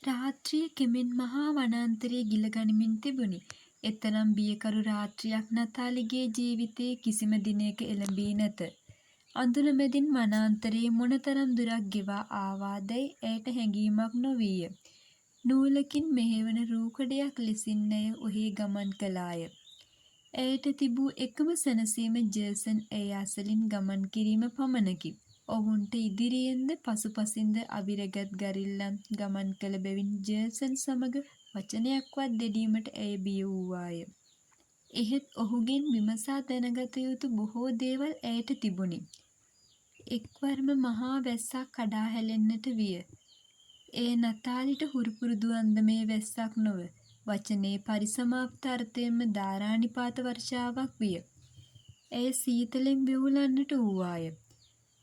රාත්‍රිය කෙමෙන් මහා වනාන්තරයේ ගිල ගනිමින් තිබුණි. එතරම් බියකරු රාත්‍රියක් නතාලිගේ ජීවිතයේ කිසිම දිනයක එළඹී නැත. අඳුර මැදින් වනාන්තරයේ මොනතරම් දුරක් ගෙවා ආවාදැයි ඇයට හැඟීමක් නොවීය. නූලකින් මෙහෙවන රූකඩයක් ලෙසින් ඇය ඔහේ ගමන් කළාය. ඇයට තිබූ එකම සැනසීම ජේසන් ඇය අසලින් ගමන් කිරීම පමණකි. ඔවුන්ට ඉදිරියෙන්ද පසුපසින්ද අවිරගත් ගරිල්ලන් ගමන් කළ බැවින් ජේසන් සමග වචනයක්වත් දෙඩීමට ඇය බිය වූවාය. එහෙත් ඔහුගෙන් විමසා දැනගත යුතු බොහෝ දේවල් ඇයට තිබුණි. එක්වරම මහා වැස්සක් කඩා හැලෙන්නට විය. ඒ නතාලිට හුරුපුරුදු අන්දමේ වැස්සක් නොව වචනයේ පරිසමාප්ත අර්ථයෙන්ම ධාරානිපාත වර්ෂාවක් විය. ඇය සීතලෙන් වෙවුලන්නට වූවාය.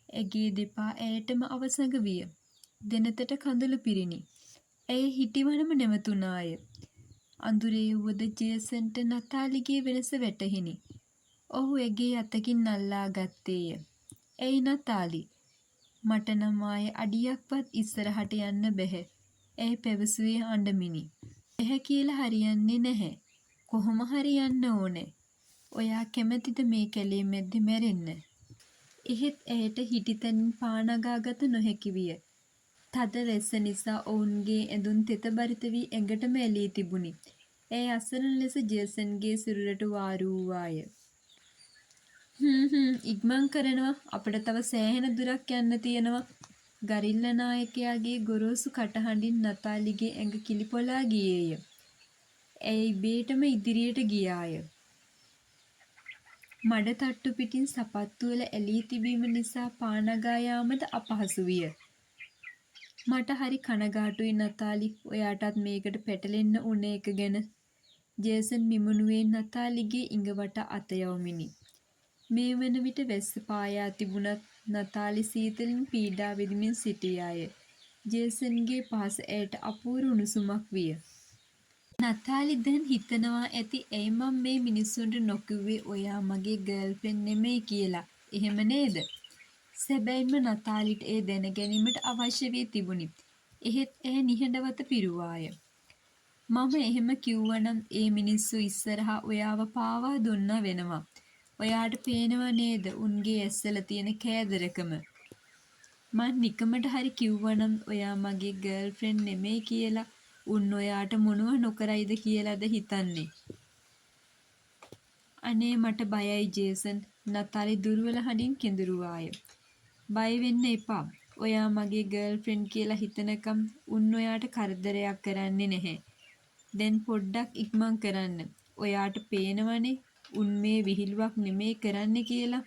ඇගේ දෙපා ඇයටම අවසඟ විය. දෙනතට කඳුළු පිරිණි. ඇය හිටිවනම නැවතුණාය. අඳුරේ වුවද ජේසන්ට නතාලිගේ වෙනස වැටහිණි. ඔහු ඇගේ අතකින් අල්ලා ගත්තේය. "ඇයි නතාලි, මට නම් ආයේ අඩියක්වත් ඉස්සරහට යන්න බැහැ" ඇය පැවසුවේ අඬමිනි. "බැහැ කියලා හරියන්නේ නැහැ. කොහොම හරි යන්න ඕනේ. ඔයා කැමතිද මේ කැලේ මැද්දේ මැරෙන්න?" එහෙත් ඇයට හිටිතැනින් පා නගාගත නොහැකි විය. තද වැස්ස නිසා ඔවුන්ගේ ඇඳුම් තෙතබරිත වී ඇඟටම ඇලී තිබුණි. ඇය අසරණ ලෙස ජේසන්ගේ සිරුරට වාරු වූවාය. ඉක්මන් කරනවා. අපිට තව සෑහෙන දුරක් යන්න තියෙනවා." ගරිල්ල නායකයාගේ ගොරෝසු කටහඬින් නතාලිගේ ඇඟ කිලිපොලා ගියේය. ඇය ඉබේටම ඉදිරියට ගියාය. මඩ තට්ටු පිටින් සපත්තුවල ඇලී තිබීම නිසා පා නගා යාමද අපහසු විය. "මට හරි කනගාටුයි නතාලි, ඔයාටත් මේකට පැටලෙන්න උන එක ගැන." ජේසන් මිමුණුවේ නතාලිගේ ඉඟ වටා අත යවමිනි. මේ වන විට වැස්ස පායා තිබුණත් නතාලි සීතලින් පීඩා විඳිමින් සිටියාය. ජේසන්ගේ පහස ඇයට අපූර්ව උණුසුමක් විය. නතාලි දැන් හිතනවා ඇති ඇයි මං මේ මිනිස්සුන්ට නොකිව්වේ ඔයා මගේ ගර්ල්ෆ්‍රෙන්ඩ් නෙමෙයි කියලා. එහෙම නේද? සැබැවින්ම නතාලිට ඒ දැන ගැනීමට අවශ්‍ය වී තිබුණි. එහෙත් ඇය නිහඬවත පිරුවාය. "මම එහෙම කිව්වනම් ඒ මිනිස්සු ඉස්සරහා ඔයාව පාවා දුන්නා වෙනවා. ඔයාට පේනව නේද උන්ගේ ඇස්වල තියෙන කෑදරකම. මං නිකමට හරි කිව්වනම් ඔයා මගේ ගර්ල්ෆ්‍රෙන්ඩ් නෙමෙයි කියලා උන් ඔයාට මොනව නොකරයිද කියලාද හිතන්නේ?" "අනේ මට බයයි ජේසන්." නතාලි දුර්වල හඬින් කෙඳිරුවාය. "බය වෙන්න එපා. ඔයා මගේ ගර්ල්ෆ්‍රෙන්ඩ් කියලා හිතනකම් උන් ඔයාට කරදරයක් කරන්නේ නැහැ. දැන් පොඩ්ඩක් ඉක්මන් කරන්න. ඔයාට පේනවනේ උන් මේ විහිළුවක් නෙමෙයි කරන්නේ කියලා."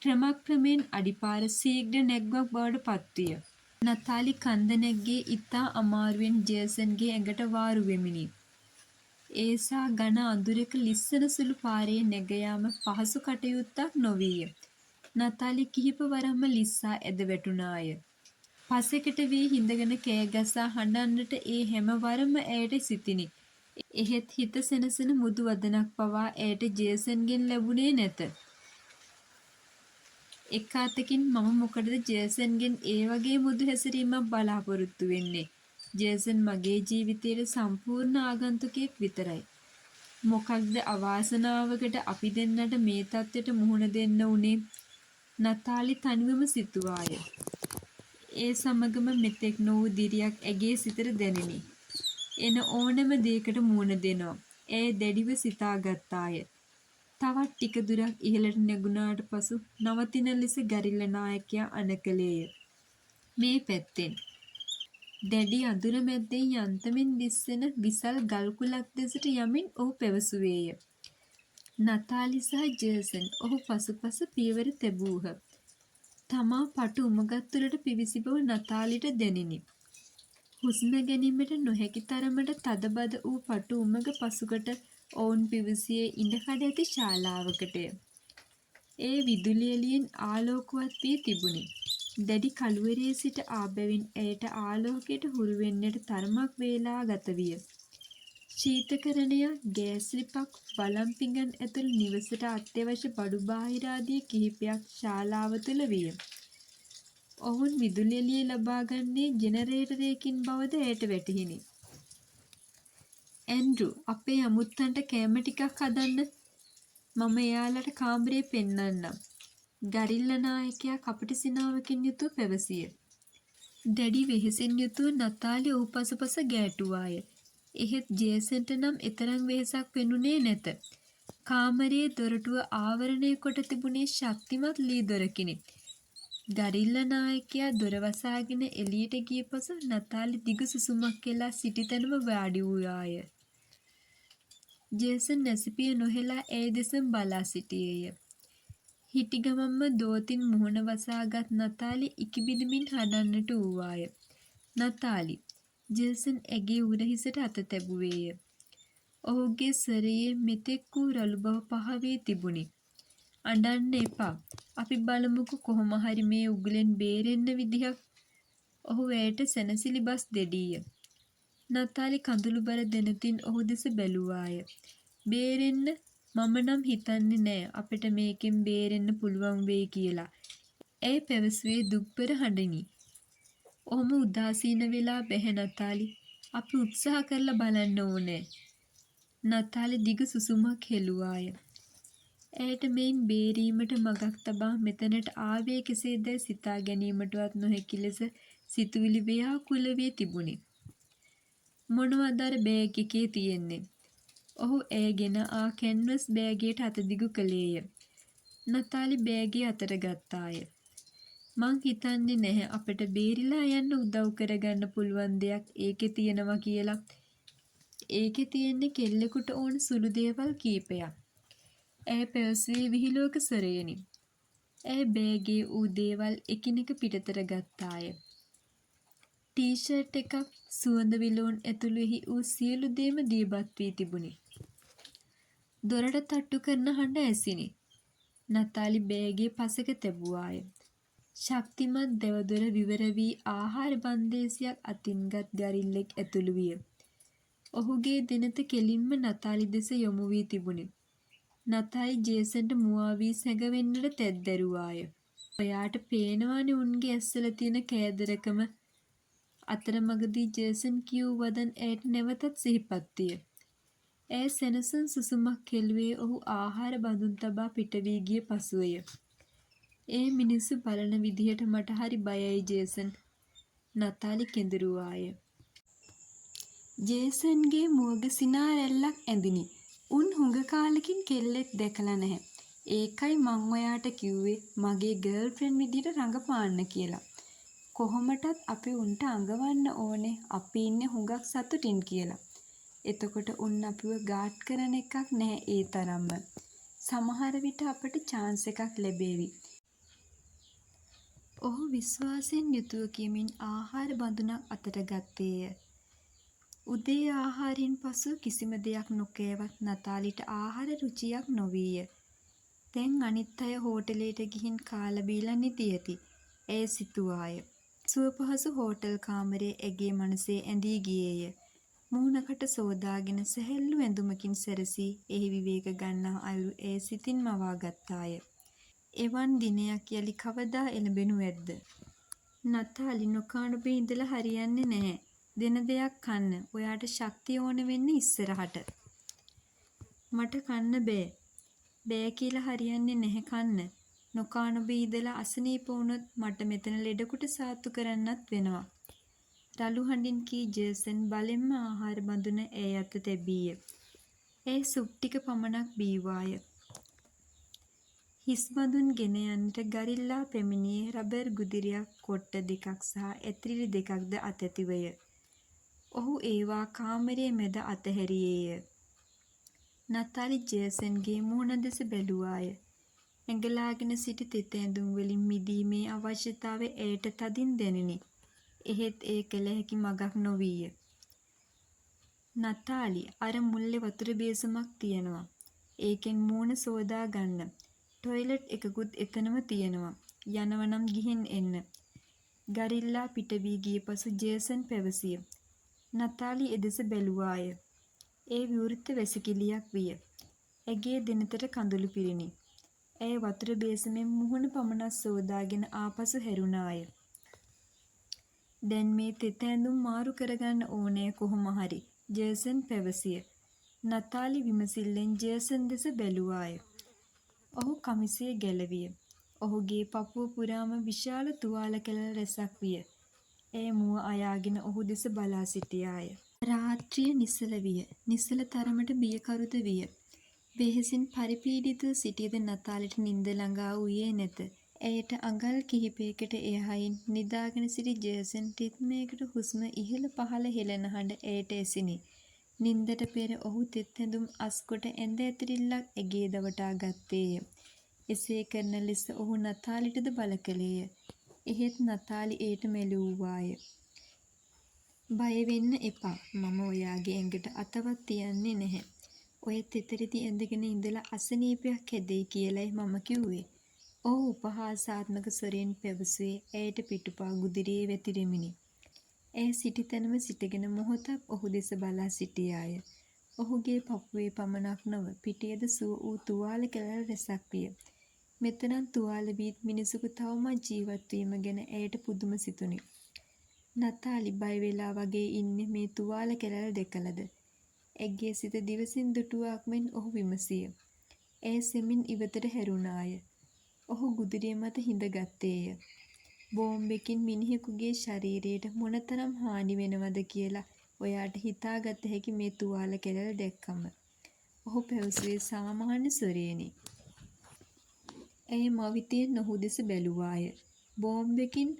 ක්‍රමක්‍රමයෙන් අඩිපාර සීඝ්‍ර නැග්මක් බවට පත්විය. නතාලි කන්ද නැග්ගේ ඉතා අමාරුවෙන් ජේසන්ගේ ඇඟට වාරු වෙමිනි. ඒසා ඝන අඳුරක ලිස්සන සුළු පාරේ නැග යාම පහසු කටයුත්තක් නොවීය. නතාලි කිහිප වරක්ම ලිස්සා ඇද වැටුණාය. පසෙකට වී හිඳගෙන කෑ ගසා හඬන්නට ඒ හැම වරම ඇයට සිතිණි. එහෙත් හිත සැනසෙන මුදු වදනක් පවා ඇයට ජේසන්ගෙන් ලැබුණේ නැත. එක අතකින් මම මොකටද ජේසන්ගෙන් ඒ වගේ මුදු හැසිරීමක් බලාපොරොත්තු වෙන්නේ? ජේසන් මගේ ජීවිතයේ සම්පූර්ණ ආගන්තුකයෙක් විතරයි. මොකක්ද අවාසනාවකට අපි දෙන්නට මේ තත්ත්වයට මුහුණ දෙන්න උනේ? නතාලි තනිවම සිතුවාය. ඒ සමගම මෙතෙක් නොවූ දිරියක් ඇගේ සිතට දැනිනි. එන ඕනෑම දෙයකට මුහුණ දෙනවා. ඇය දැඩිව සිතා ගත්තාය. තවත් ටික දුරක් ඉහළට නැගුණාට පසු නවතින ලෙස ගරිල්ල නායකයා අණ කළේය. මේ පැත්තෙන්. දැඩි අඳුර මැද්දෙන් යන්තමින් දිස්වෙන විසල් ගල් කුලක් දෙසට යමින් ඔහු පැවසුවේය. නතාලි සහ ජේසන් ඔහු පසුපස පියවර තැබූහ. තමා පටු උමගත් තුළට පිවිසි බව නතාලිට දැනිනි. හුස්ම ගැනීමට නොහැකි තරමට තදබද වූ පටු උමග පසුකට ඔවුන් පිවිසියේ ඉඩකඩ ඇති ශාලාවකටය. ඒ විදුලි එළියෙන් ආලෝකවත් වී තිබුණි. දැඩි කළුවරේ සිට ආ බැවින් ඇයට ආලෝකයට හුරු වෙන්නට තරමක් වේලා ගත විය. ශීතකරණයක්, ගෑස් ලිපක්, වළම් පිඟන් ඇතුළු නිවසට අත්‍යවශ්‍ය බඩු බාහිර ආදී කිහිපයක් ශාලාව තුළ විය. ඔවුන් විදුලි එළිය ලබා ගන්නේ ජෙනරේටරයකින් බවද ඇයට වැටහිණි. ඇන්ඩ්‍රු අපේ අමුත්තන්ට කෑම ටිකක් හදන්න. මම එයාලට කාමරේ පෙන්නන්නම්. ගරිල්ලා නායකයා කපටි සිනාවකින් යුතුව පැවසිය. දැඩි වෙහෙසින් යුතුව නතාලි ඔහු පසුපස ගෑටුවාය. එහෙත් ජේසන්ට නම් එතරම් වෙහෙසක් පෙනුනේ නැත. කාමරයේ දොරටුව ආවරණය කොට තිබුණේ ශක්තිමත් ලී දොරකිනි. ගරිල්ලා නායකයා දොර වසාගෙන එළියට ගිය පසු නතාලි දිග සුසුමක් එලා සිටි තැනම වාඩි වූයාය. ජේසන් නැසිපිය නොහෙලා ඒ දෙසම බලා සිටියේය. හිටි ගමන්ම දෝතින් මුහුණ වසාගත් නතාලි ඉකිබිඳමින් හඬන්නට වූවාය. නතාලි ජේසන් ඇගේ උරහිසට අත තැබුවේය. ඔහුගේ ස්වරයේ මෙතෙක් වූ රළු බව පහ වී තිබුණි. අඬන්න එපා. අපි බලමුකෝ කොහොම හරි මේ උගුලෙන් බේරෙන්න විදිහක්. ඔහු ඇයට සැනසිලි බස් දෙඩීය. නතාලි කඳුළුබර දෙනතින් ඔහු දෙස බැලුවාය. බේරෙන්න මම නම් හිතන්නේ නෑ අපිට මේකෙන් බේරෙන්න පුළුවන් වෙයි කියලා. ඇය පැවසුවේ දුක්බර හඬිනි. ඔහොම උදාසීන වෙලා බැහැ නතාලි. අපි උත්සාහ කරලා බලන්න ඕනේ. නතාලි දිග සුසුමක් හෙළුවාය. ඇයට මෙයින් බේරීමට මගක් තබා මෙතනට ආවේ කෙසේදැයි සිතා ගැනීමටවත් නොහැකි ලෙස සිතුවිලි ව්‍යාකූල වී තිබුණි. මොනවද අර බෑග් එකේ තියෙන්නේ? ඔහු ඇයගෙන ආ කැන්වස් බෑගයට අත දිගු කළේය. නතාලි බෑගේ අතට ගත්තාය. මං හිතන්නේ නැහැ අපිට බේරිලා යන්න උදව් කරගන්න පුළුවන් දෙයක් ඒකේ තියෙනවා කියලා. ඒකේ තියෙන්නේ කෙල්ලෙකුට ඕන සුළු දේවල් කීපයක්. ඇය පැවසුවේ විහිළුවක ස්වරයෙනි. ඇය බෑගේ ඌ දේවල් එකිනෙක පිටතට ගත්තාය. ටී ෂර්ට් එකක්, සුවඳ විලවුන් ඇතුළු එහි වූ සියලු දේම දීබත් වී තිබුණි. දොරට තට්ටු කරන හඬ ඇසිනි. නතාලි බෑගේ පසෙක තැබුවාය. ශක්තිමත් දැවදොර විවර වී ආහාර බන්දේසියක් අතින්ගත් ගරිල්ලෙක් ඇතුළු විය. ඔහුගේ දෙනත කෙලින්ම නතාලි දෙස යොමු වී තිබුණි. නතාලි ජේසන්ට මුවා වී සැඟවෙන්නට තැත් දැරුවාය. ඔයාට පේනවානේ උන්ගේ ඇස්වල තියෙන කෑදරකම. අතරමඟදී ජේසන් කියූ වදන් ඇයට නැවතත් සිහිපත් විය. ඇය සැනසුම් සුසුමක් හෙළුවේ ඔහු ආහාර බඳුන් තබා පිට වී ගිය පසුවය. ඒ මිනිස්සු බලන විදිහට මට හරි බයයි ජේසන්. නතාලි කෙඳිරුවාය. ජේසන්ගේ මුවග සිනා රැල්ලක් ඇඳිනි. උන් හුඟ කාලෙකින් කෙල්ලෙක් දැකලා නැහැ. ඒකයි මං ඔයාට කිව්වේ මගේ ගර්ල්ෆ්‍රෙන්ඩ් විදිහට රඟපාන්න කියලා. කොහොමටත් අපි උන්ට අඟවන්න ඕනේ අපි ඉන්නේ හුඟක් සතුටින් කියලා. එතකොට උන් අපිව ගාඩ් කරන එකක් නැහැ ඒ තරම්ම. සමහර විට අපට chance එකක් ලැබේවි. ඔහු විශ්වාසයෙන් යුතුව කියමින් ආහාර බඳුනක් අතට ගත්තේය. උදේ ආහාරයෙන් පසු කිසිම දෙයක් නොකෑවත් නතාලිට ආහාර රුචියක් නොවීය. දැන් අනිත් අය හෝටලයට ගිහින් කාලා බීලා නිදි ඇති. ඇය සිතුවාය. සුවපහසු හෝටල් කාමරයේ ඇගේ මනසේ ඇඳී ගියේය. මූණකට සෝදාගෙන සැහැල්ලු ඇඳුමකින් සැරසී එහි විවේක ගන්නා අයුරු ඇය සිතින් මවා ගත්තාය. එවන් දිනයක් යලි කවදා එළඹෙනු ඇද්ද? නතාලි නොකා නොබී ඉඳලා හරියන්නේ නැහැ. දෙන දෙයක් කන්න. ඔයාට ශක්තිය ඕන වෙන්නේ ඉස්සරහට. මට කන්න බෑ. බෑ කියලා හරියන්නේ නැහැ කන්න. නොකා නොබී ඉඳලා අසනීප වුණොත් මට මෙතන ලෙඩකුට සාත්තු කරන්නත් වෙනවා. රළු හඬින් කී ජේසන් බලෙන්ම ආහාර බඳුන ඇය අත තැබීය. ඇය සුප් ටික පමණක් බීවාය. හිස් බඳුන් ගෙන යන්නට ගරිල්ලා පැමිණියේ රබර් ගුදිරියක් කොට්ට දෙකක් සහ ඇතිරිලි දෙකක්ද අතැතිවය. ඔහු ඒවා කාමරයේ මැද අතහැරියේය. නතාලි ජේසන්ගේ මුහුණ දෙස බැලුවාය. ඇඟලාගෙන සිටි තෙත ඇඳුම් වලින් මිදීමේ අවශ්‍යතාවය ඇයට තදින් දැනිනි. එහෙත් ඒ කළ හැකි මගක් නොවීය. නතාලි අර මුල්ලේ වතුර බේසමක් තියෙනවා. ඒකෙන් මූණ සෝදා ගන්න. ටොයිලට් එකකුත් එතනම තියෙනවා. යනවනම් ගිහින් එන්න. ගරිල්ලා පිට වී ගිය පසු ජේසන් පැවසිය. නතාලි එදෙස බැලුවාය. ඒ විවෘත වැසිකිළියක් විය. ඇගේ දෙනතට කඳුළු පිරිණි. ඇය වතුර බේසමෙන් මුහුණ පමණක් සෝදාගෙන ආපසු හැරුණාය. දැන් මේ තෙත ඇඳුම් මාරු කරගන්න ඕනෑ කොහොම හරි, ජේසන් පැවසිය. නතාලි විමසිල්ලෙන් ජේසන් දෙස බැලුවාය. ඔහු කමිසය ගැලවිය. ඔහුගේ පපුව පුරාම විශාල තුවාල කැලැල් රැසක් විය. ඒ මුව අයාගෙන ඔහු දෙස බලා සිටියාය. රාත්‍රිය නිසල විය. නිසල තරමට බියකරුද විය. වෙහෙසින් පරිපීඩිතව සිටියද නතාලිට නින්ද ළඟා වූයේ නැත. ඇයට අඟල් කිහිපයකට එහයින් නිදාගෙන සිටි ජේසන් රිද්මයකට හුස්ම ඉහළ පහළ හෙළන හඬ ඇයට ඇසිණි. නින්දට පෙර ඔහු තෙත් ඇඳුම් අස්කොට ඇඳ ඇතිරිල්ලක් ඇගේ දවටා ගත්තේය. එසේ කරන ලෙස ඔහු නතාලිටද බල කළේය. එහෙත් නතාලි එයට මැලූවාය. බය වෙන්න එපා. මම ඔයාගේ ඇඟට අතවත් තියන්නේ නැහැ. ඔය තෙතරෙදි ඇඳගෙන ඉඳලා අසනීපයක් හැදෙයි කියලයි මම කිව්වේ. ඔහු උපහාසාත්මක ස්වරයෙන් පැවසුවේ ඇයට පිටුපා ගුදිරියේ වැතිරෙමිනි. ඇය සිටි තැනම සිටගෙන මොහොතක් ඔහු දෙස බලා සිටියාය. ඔහුගේ පපුවේ පමණක් නොව පිටේද සුව වූ තුවාල කැලැල් රැසක් විය. මෙතරම් තුවාල වීත් මිනිසෙකු තවමත් ජීවත් වීම ගැන ඇයට පුදුම සිතුනි. නතාලි බය වෙලා වගේ ඉන්නේ මේ තුවාල කැලැල් දැකලද? ඇගේ සිත දිවසින් දුටුවාක් මෙන් ඔහු විමසිය. ඇය සෙමින් ඉවතට හැරුණාය. ඔහු ගුදිරිය මත හිඳගත්තේය. බෝම්බෙකින් මිනිහෙකුගේ ශරීරයට මොනතරම් හානි වෙනවද කියලා ඔයාට හිතාගත හැකි මේ තුවාල කැලැල් දැක්කම. ඔහු පැවසුවේ සාමාන්‍ය ස්වරයෙනි. ඇය මවිතයෙන් ඔහු දෙස බැලුවාය. බෝම්බෙකින්?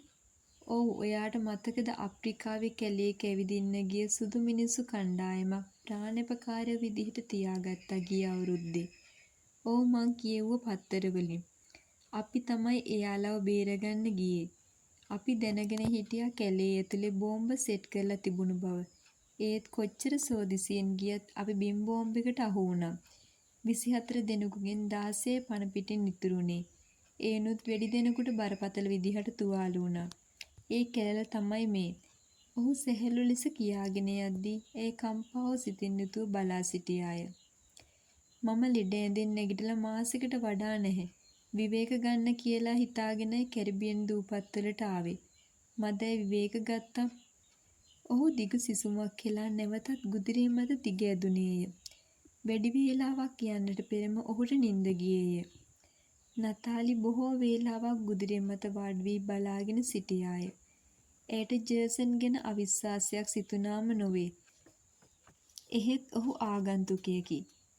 ඔව්, ඔයාට මතකද අප්‍රිකාවේ කැලේක ඇවිදින්න ගිය සුදු මිනිස්සු කණ්ඩායමක් ප්‍රාණඝාතකාරයෝ විදිහට තියාගත්තා ගිය අවුරුද්දේ. ඔව්, මං කියෙව්ව පත්තරවලින්. අපි තමයි එයාලව බේරගන්න ගියේ. අපි දැනගෙන හිටියා කැලේ ඇතුලේ බෝම්බ සෙට් කරලා තිබුණු බව. ඒත් කොච්චර සෝදිසියෙන් ගියත් අපි බිම් බෝම්බයකට අහු වුණා. 24 දෙනෙකුගෙන් 16 පණ පිටින් ඉතුරුනේ. ඒනුත් වැඩි දෙනෙකුට බරපතල විදිහට තුවාල වුණා. ඒ කැලල තමයි මේ. ඔහු සැහැල්ලු ලෙස කියාගෙන යද්දී ඒ කම්පාව සිතින් යුතුව බලා සිටියාය. මම ලෙඩ ඇඳෙන් නැගිටලා මාසෙකට වඩා නැහැ. විවේක ගන්න කියලා හිතාගෙනයි කැරිබියන් දූපත්වලට ආවේ. මදයි විවේක ගත්තා. ඔහු දිග සිසුමක් කියලා නැවතත් ගුදිරිය මත දිග ඇදුනේය. වැඩි වේලාවක් යන්නට පෙරම ඔහුට නිින්ද ගියේය. නතාලි බොහෝ වේලාවක් ගුදිරිය මත වාඩි වී බලාගෙන සිටියාය. ඇයට ජේසන් ගැන අවිශ්වාසයක් සිතුනාම නොවේ. එහෙත් ඔහු ආගන්තුකයෙකි.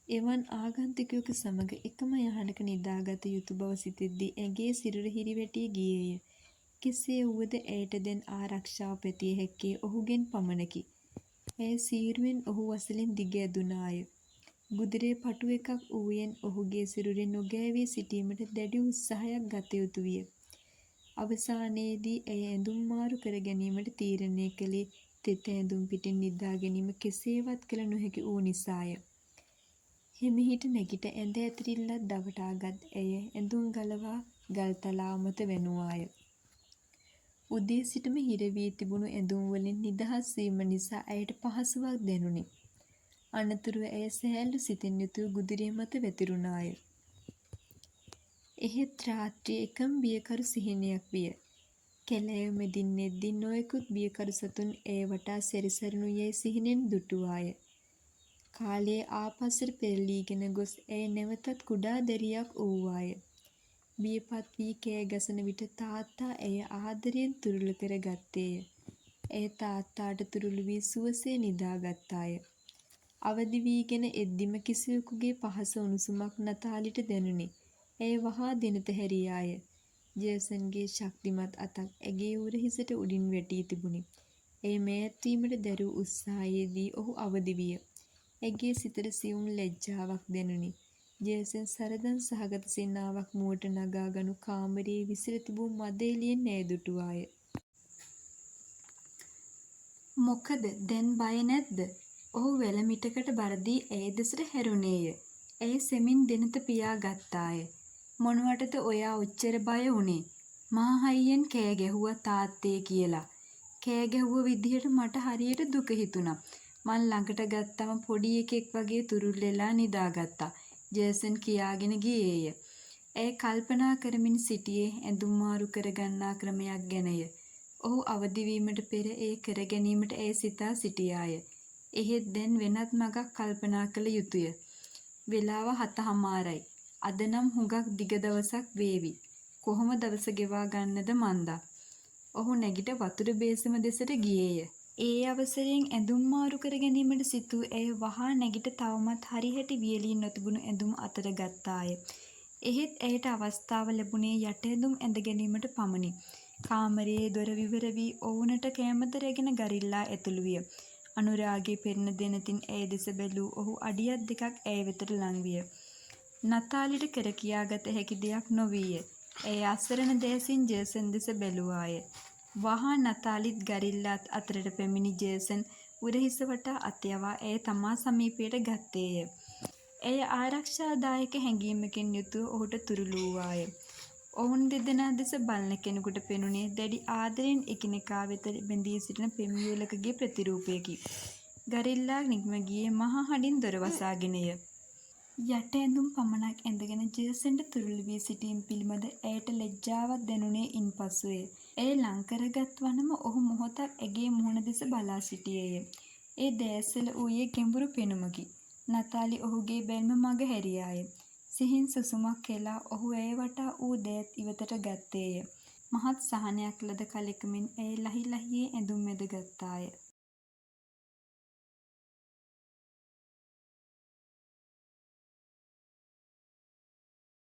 එවන් ආගන්තුකයෙකු සමග එකම යහනක නිදාගත යුතු බව සිතෙද්දී ඇගේ සිරුර හිරිවැටී ගියේය. කෙසේ වුවද ඇයට දැන් ආරක්ෂාව පැතිය හැක්කේ ඔහුගෙන් පමණකි. ඇය සීරුවෙන් ඔහු වසලෙන් දිග ඇදුනාය. ගුදිරේ පටු එකක් වූයෙන් ඔහුගේ සිරුරේ නොගෑවී සිටීමට දැඩි උත්සාහයක් ගත යුතු විය. අවසානයේදී ඇය ඇඳුම් මාරු කර ගැනීමට තීරණය කළේ තෙත ඇඳුම් පිටින් නිදා ගැනීම කෙසේවත් කළ නොහැකි වූ නිසාය. හිමිහිට නැගිට ඇඳ ඇතිරිල්ලක් දවටාගත් ඇය ඇඳුම් ගලවා ගල්තලාව මත වැනුවාය. උදේ සිටම හිර වී තිබුණු ඇඳුම් වලින් නිදහස් වීම නිසා ඇයට පහසුවක් දැනුනි. අනතුරුව ඇය සැහැල්ලු සිතින් යුතුව ගුදිරිය මත වැතිරුණාය. එහෙත් රාත්‍රිය එකම බියකරු සිහිනයක් විය. කැලෑව මැදින් එද්දී නොයෙකුත් බියකරු සතුන් ඇය වටා සැරිසරුණු යැයි සිහිනෙන් දුටුවාය. කාලයේ ආපස්සට පෙරළීගෙන ගොස් ඇය නැවතත් කුඩා දැරියක් වූවාය. බියපත් වී කෑ ගසන විට තාත්තා ඇය ආදරයෙන් තුරුළු කර ගත්තේය. ඇය තාත්තාට තුරුළු වී සුවසේ නිදාගත්තාය. අවදි වීගෙන එද්දිම කිසිවෙකුගේ පහස උණුසුමක් නතාලිට දැනුනි. ඇය වහා දෙනත හැරියාය. ජේසන්ගේ ශක්තිමත් අතක් ඇගේ උරහිසට උඩින් වැටී තිබුණි. ඇය මෑත් වීමට දැරූ උත්සාහයේදී ඔහු අවදි විය. ඇගේ සිතට සියුම් ලැජ්ජාවක් දැනුනි. ජේසන් සරදන් සහගත සිනාවක් මුවට නගා ගනු කාමරයේ විසිර තිබූ මද එළියෙන් ඇය දුටුවාය. මොකද දැන් බය නැද්ද? ඔහු වැලමිටකට බර දී ඇය දෙසට හැරුණේය. ඇය සෙමින් දෙනත පියා ගත්තාය. මොනවටද ඔයා ඔච්චර බය වුනේ? මහා හයියෙන් කෑ ගැහුවා තාත්තේ කියලා. කෑ ගැහුව විදිහට මට හරියට දුක හිතුණා. මං ළඟට ගත්තම පොඩි එකෙක් වගේ තුරුල් වෙලා නිදාගත්තා. ජේසන් කියාගෙන ගියේය. ඇය කල්පනා කරමින් සිටියේ ඇඳුම් මාරු කරගන්නා ක්‍රමයක් ගැනය. ඔහු අවදිවීමට පෙර ඒ කර ගැනීමට ඇය සිතා සිටියාය. එහෙත් දැන් වෙනත් මගක් කල්පනා කළ යුතුය. වෙලාව 7:00යි. අද නම් හුඟක් දිග දවසක් වේවි. කොහොම දවස ගෙවා ගන්නද මන්දා. ඔහු නැගිට වතුර බේසම දෙසට ගියේය. ඒ අවසරයෙන් ඇඳුම් මාරු කර ගැනීමට සිතූ ඇය වහා නැගිට තවමත් හරිහැටි වියලී නොතිබුණු ඇඳුම් අතට ගත්තාය. එහෙත් ඇයට අවස්ථාව ලැබුණේ යට ඇඳුම් ඇඳ ගැනීමට පමණි. කාමරයේ දොර විවර වී ඔවුනට කෑමද රැගෙන ගරිල්ලා ඇතුළු විය. අනුරාගය පෙරන දෙනතින් ඇය දෙස බැලූ ඔහු අඩියක් දෙකක් ඇය වෙතට ලං විය. නතාලිට කර කියාගත හැකි දෙයක් නොවීය. ඇය අසරණ දෑසින් ජේසන් දෙස බැලුවාය. වහා නතාලිත් ගරිල්ලාත් අතරට පැමිණි ජේසන් උරහිස වටා අත යවා ඇය තමා සමීපයට ගත්තේය. ඇය ආරක්ෂාදායක හැඟීමකින් යුතුව ඔහුට තුරුලූවාය. ඔවුන් දෙදෙනා දෙස බලන කෙනෙකුට පෙනුනේ දැඩි ආදරයෙන් එකිනෙකා වෙත බැඳී සිටින පෙම්වුවලකගේ ප්‍රතිරූපයකි. ගරිල්ලා නික්ම ගියේ මහා හඬින් දොර වසාගෙනය. යට ඇඳුම් පමණක් ඇඳගෙන ජේසන්ට තුරුළු වී සිටීම පිළිබඳ ඇයට ලැජ්ජාවක් දැනුනේ ඉන්පසුය. ඇය ලං කරගත් වනම ඔහු මොහොතක් ඇගේ මුහුණ දෙස බලා සිටියේය. ඒ දෑස්වල වූයේ ගැඹුරු පෙනුමකි. නතාලි ඔහුගේ බැල්ම මග හැරියාය. සිහින් සුසුමක් හෙලා ඔහු ඇය වටා වූ දෑත් ඉවතට ගත්තේය. මහත් සහනයක් ලද කලෙක මෙන් ඇය ලහි ලහියේ ඇඳුම් මැද ගත්තාය.